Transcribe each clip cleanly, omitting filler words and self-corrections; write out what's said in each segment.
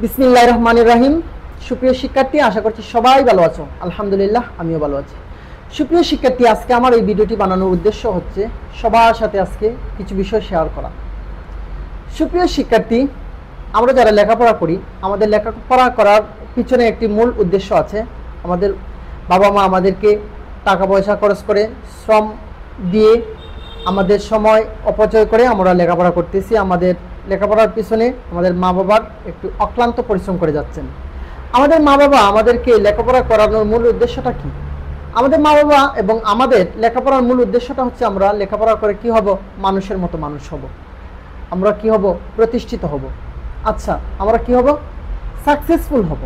বিসমিল্লাহির রহমানির রহিম। সুপ্রিয় শিক্ষার্থী, আশা করছি সবাই ভালো আছো। আলহামদুলিল্লাহ, আমিও ভালো আছি। সুপ্রিয় শিক্ষার্থী, আজকে আমার এই ভিডিওটি বানানোর উদ্দেশ্য হচ্ছে সবার সাথে আজকে কিছু বিষয় শেয়ার করা। সুপ্রিয় শিক্ষার্থী, আমরা যারা লেখাপড়া করি, আমাদের লেখাপড়া করার পিছনে একটি মূল উদ্দেশ্য আছে। আমাদের বাবা মা আমাদেরকে টাকা পয়সা খরচ করে, শ্রম দিয়ে, আমাদের সময় অপচয় করে আমরা লেখাপড়া করতেছি। আমাদের লেখাপড়ার পিছনে আমাদের মা বাবার একটু অক্লান্ত পরিশ্রম করে যাচ্ছেন। আমাদের মা বাবা আমাদেরকে লেখাপড়া করানোর মূল উদ্দেশ্যটা কি? আমাদের মা বাবা এবং আমাদের লেখাপড়ার মূল উদ্দেশ্যটা হচ্ছে আমরা লেখাপড়া করে কি হব? মানুষের মতো মানুষ হব। আমরা কি হব? প্রতিষ্ঠিত হব। আচ্ছা, আমরা কি হব? সাকসেসফুল হব।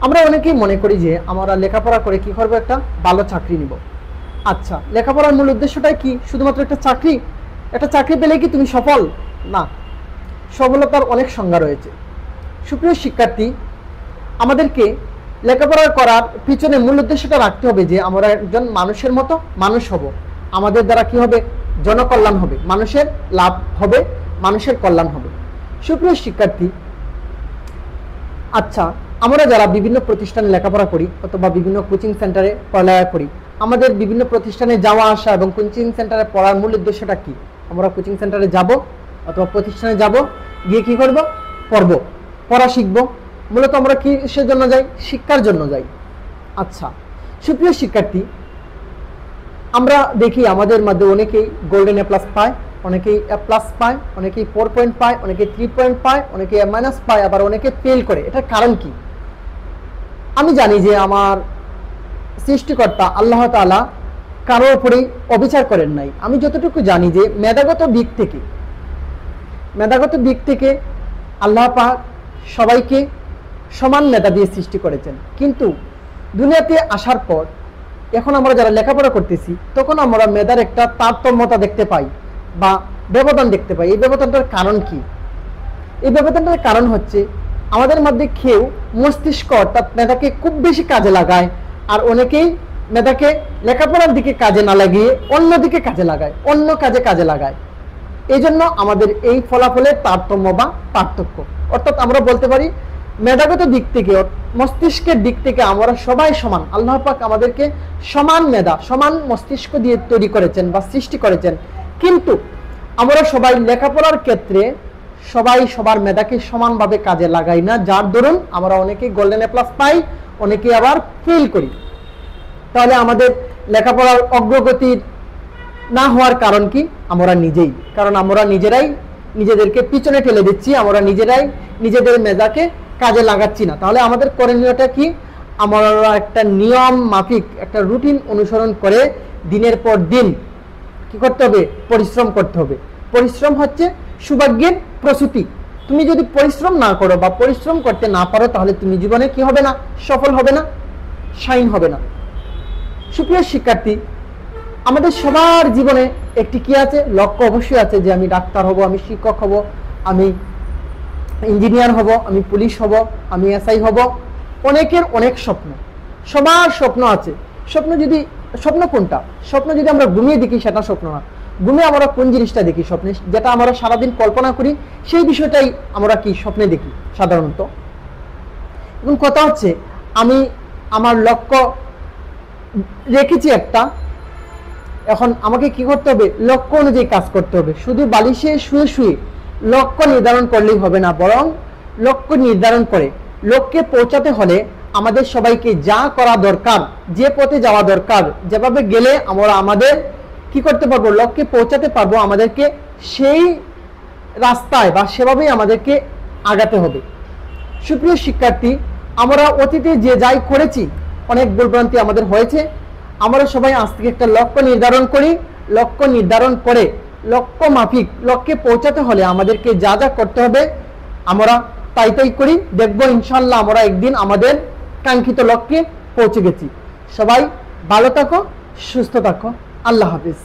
আমরা অনেকেই মনে করি যে আমরা লেখাপড়া করে কি করব? একটা ভালো চাকরি নিব। আচ্ছা, লেখাপড়ার মূল উদ্দেশ্যটাই কি? শুধুমাত্র একটা চাকরি? একটা চাকরি পেলে কি তুমি সফল? না, সফলতার অনেক সংজ্ঞা রয়েছে। সুপ্রিয় শিক্ষার্থী, আমাদেরকে লেখাপড়া করার পিছনে মূল উদ্দেশ্যটা রাখতে হবে যে আমরা একজন মানুষের মতো মানুষ হব। আমাদের দ্বারা কি হবে? জনকল্যাণ হবে, মানুষের লাভ হবে, মানুষের কল্যাণ হবে। সুপ্রিয় শিক্ষার্থী, আচ্ছা, আমরা যারা বিভিন্ন প্রতিষ্ঠানে লেখাপড়া করি অথবা বিভিন্ন কোচিং সেন্টারে পড়ালেখা করি, আমাদের বিভিন্ন প্রতিষ্ঠানে যাওয়া আসা এবং কোচিং সেন্টারে পড়ার মূল উদ্দেশ্যটা কি? আমরা কোচিং সেন্টারে যাব অথবা প্রতিষ্ঠানে যাব, গিয়ে কি করব? পড়ব, পড়া শিখব। মূলত আমরা কিসের জন্য যাই? শিক্ষার জন্য যাই। আচ্ছা, সুপ্রিয় শিক্ষার্থী, আমরা দেখি আমাদের মধ্যে অনেকেই গোল্ডেন এ প্লাস পায়, অনেকেই এ প্লাস পায়, অনেকেই 4 পয়েন্ট পায়, অনেকেই 3 পয়েন্ট পায়, অনেকে এ মাইনাস পায়, আবার অনেকে ফেল করে। এটার কারণ কি? আমি জানি যে আমার সৃষ্টিকর্তা আল্লাহ তাআলা কারোর উপরেই অবিচার করেন নাই। আমি যতটুকু জানি যে মেধাগত দিক থেকে আল্লাহ পাক সবাইকে সমান মেধা দিয়ে সৃষ্টি করেছেন। কিন্তু দুনিয়াতে আসার পর এখন আমরা যারা লেখাপড়া করতেছি, তখন আমরা মেধার একটা তারতম্যতা দেখতে পাই বা ব্যবধান দেখতে পাই। এই ব্যবধানটার কারণ কি? এই ব্যবধানটার কারণ হচ্ছে আমাদের মধ্যে কেউ মস্তিষ্ক অর্থাৎ মেধাকে খুব বেশি কাজে লাগায়, আর অনেকেই মেধাকে লেখাপড়ার দিকে কাজে না লাগিয়ে অন্য দিকে কাজে লাগায়, অন্য কাজে লাগায়। এই জন্য আমাদের এই ফলাফলের তারতম্য বা পার্থক্য। অর্থাৎ আমরা বলতে পারি মেধাগত দিক থেকে, মস্তিষ্কের দিক থেকে আমরা সবাই সমান। আল্লাহ পাক আমাদেরকে সমান মেধা, সমান মস্তিষ্ক দিয়ে তৈরি করেছেন বা সৃষ্টি করেছেন। কিন্তু আমরা সবাই লেখাপড়ার ক্ষেত্রে সবাই সবার মেধাকে সমানভাবে কাজে লাগাই না, যার দরুন আমরা অনেকেই গোল্ডেন এ প্লাস পাই, অনেকেই আবার ফেল করি। তাহলে আমাদের লেখাপড়ার অগ্রগতির না হওয়ার কারণ কি? আমরা নিজেই। কারণ আমরা নিজেরাই নিজেদেরকে পিছনে ঠেলে দিচ্ছি, আমরা নিজেরাই নিজেদের মেধাকে কাজে লাগাচ্ছি না। তাহলে আমাদের করণীয়টা কি? আমরা একটা নিয়ম মাফিক, একটা রুটিন অনুসরণ করে দিনের পর দিন কি করতে হবে? পরিশ্রম করতে হবে। পরিশ্রম হচ্ছে সৌভাগ্যের প্রসূতি। তুমি যদি পরিশ্রম না করো বা পরিশ্রম করতে না পারো, তাহলে তুমি জীবনে কি হবে না? সফল হবে না, শাইন হবে না। সুপ্রিয় শিক্ষার্থী, আমাদের সবার জীবনে একটি কি আছে? লক্ষ্য অবশ্যই আছে, যে আমি ডাক্তার হব, আমি শিক্ষক হব, আমি ইঞ্জিনিয়ার হব, আমি পুলিশ হব, আমি এসআই হব। অনেকের অনেক স্বপ্ন, সবার স্বপ্ন আছে। স্বপ্ন কোনটা? স্বপ্ন যদি আমরা ঘুমিয়ে দেখি সেটা স্বপ্ন না। ঘুমিয়ে আমরা কোন জিনিসটা দেখি? স্বপ্নে যেটা আমরা সারাদিন কল্পনা করি, সেই বিষয়টাই আমরা কি স্বপ্নে দেখি সাধারণত। এবং কথা হচ্ছে, আমি আমার লক্ষ্য রেখেছি একটা, এখন আমাকে কি করতে হবে? লক্ষ্য অনুযায়ী কাজ করতে হবে। শুধু বালিশে শুয়ে শুয়ে লক্ষ্য নির্ধারণ করলেই হবে না, বরং লক্ষ্য নির্ধারণ করে লক্ষ্যে পৌঁছাতে হলে আমাদের সবাইকে যা করা দরকার, যে পথে যাওয়া দরকার, যেভাবে গেলে আমরা আমাদের কি করতে পারবো? লক্ষ্যে পৌঁছাতে পারবো, আমাদেরকে সেই রাস্তায় বা সেভাবেই আমাদেরকে আগাতে হবে। সুপ্রিয় শিক্ষার্থী, আমরা অতীতে যে যাই করেছি, অনেক ভুলভ্রান্তি আমাদের হয়েছে। আমরা সবাই আজ থেকে একটা লক্ষ্য নির্ধারণ করি। লক্ষ্য নির্ধারণ করে লক্ষ্য মাফিক লক্ষ্যে পৌঁছাতে হলে আমাদেরকে যা যা করতে হবে আমরা তাই করি। দেখবো ইনশাল্লাহ আমরা একদিন আমাদের কাঙ্ক্ষিত লক্ষ্যে পৌঁছে গেছি। সবাই ভালো থাকো, সুস্থ থাকো। আল্লাহ হাফিজ।